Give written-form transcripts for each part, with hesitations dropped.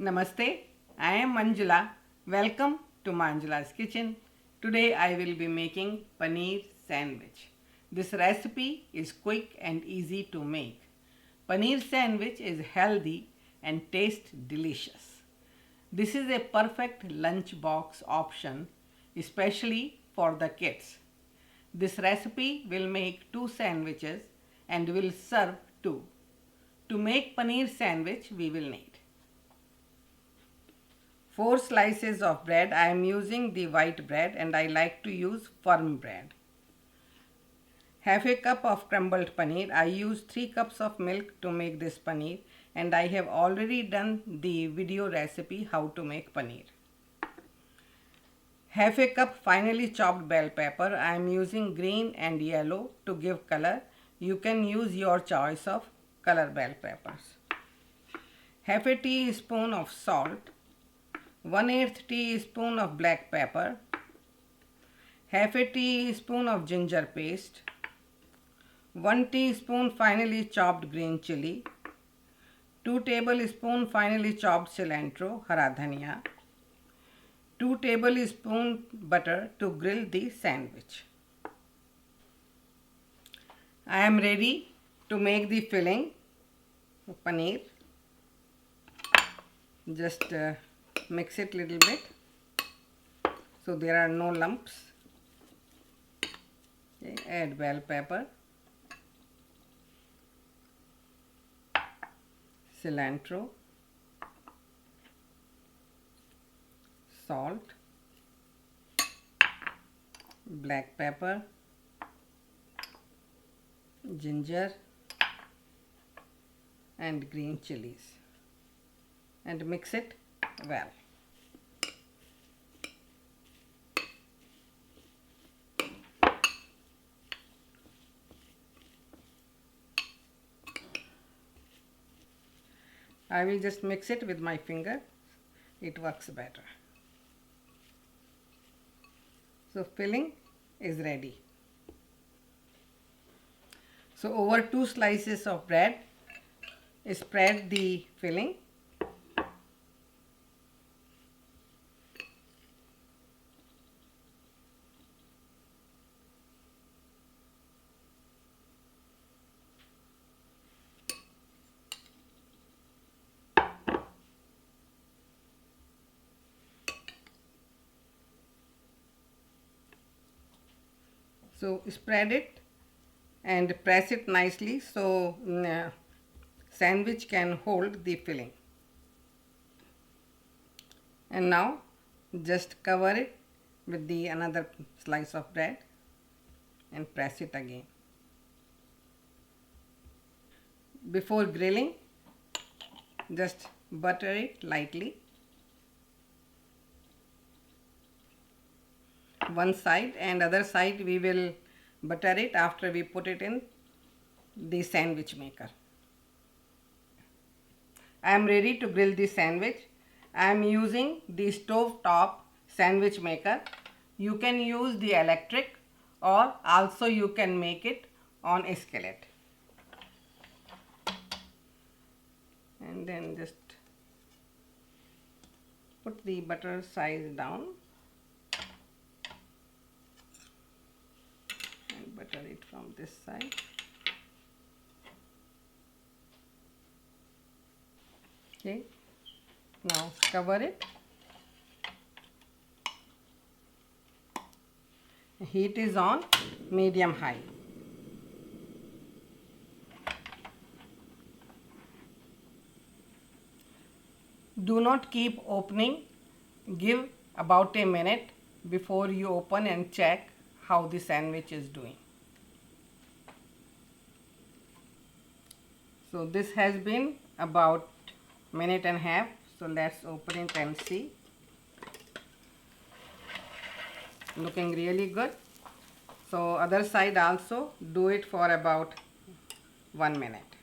Namaste, I am Manjula. Welcome to Manjula's kitchen. Today I will be making paneer sandwich. This recipe is quick and easy to make. Paneer sandwich is healthy and tastes delicious. This is a perfect lunch box option, especially for the kids. This recipe will make 2 sandwiches and will serve 2. To make paneer sandwich, we will need 4 slices of bread. I am using the white bread and I like to use firm bread. Half a cup of crumbled paneer. I use 3 cups of milk to make this paneer and I have already done the video recipe how to make paneer. Half a cup finely chopped bell pepper. I am using green and yellow to give color. You can use your choice of color bell peppers. Half a teaspoon of salt. 1/8 teaspoon of black pepper. Half a teaspoon of ginger paste. 1 teaspoon finely chopped green chili. 2 tablespoons finely chopped cilantro, hara dhania. 2 tablespoons butter to grill the sandwich. I am ready to make the filling of paneer. Just mix it little bit so there are no lumps. Okay, add bell pepper, cilantro, salt, black pepper, ginger and green chilies and mix it well. I will just mix it with my finger. It works better. So filling is ready. So over 2 slices of bread, spread the filling. So spread it and press it nicely so sandwich can hold the filling. And now just cover it with the another slice of bread and press it again. Before grilling, just butter it lightly. One side and other side we will butter it after we put it in the sandwich maker. I am ready to grill the sandwich. I am using the stove top sandwich maker. You can use the electric or also you can make it on a skillet. And then just put the butter size down. Butter it from this side. Okay, now cover it. Heat is on medium high. Do not keep opening. Give about a minute before you open and check how the sandwich is doing. So this has been about minute and a half. So let's open it and see. Looking really good. So other side also do it for about 1 minute.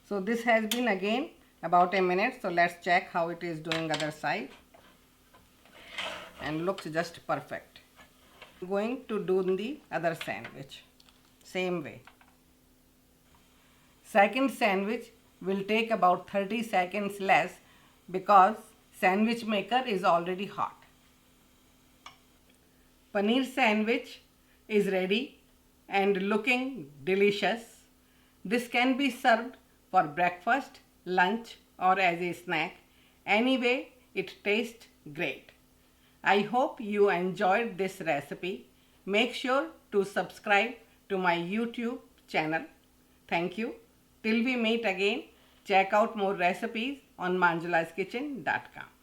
So this has been again about a minute. So let's check how it is doing other side. And looks just perfect. I'm going to do the other sandwich same way. Second sandwich will take about 30 seconds less because sandwich maker is already hot. Paneer sandwich is ready and looking delicious. This can be served for breakfast, lunch or as a snack. Anyway, it tastes great. I hope you enjoyed this recipe. Make sure to subscribe to my YouTube channel. Thank you. Till we meet again, check out more recipes on manjulaskitchen.com.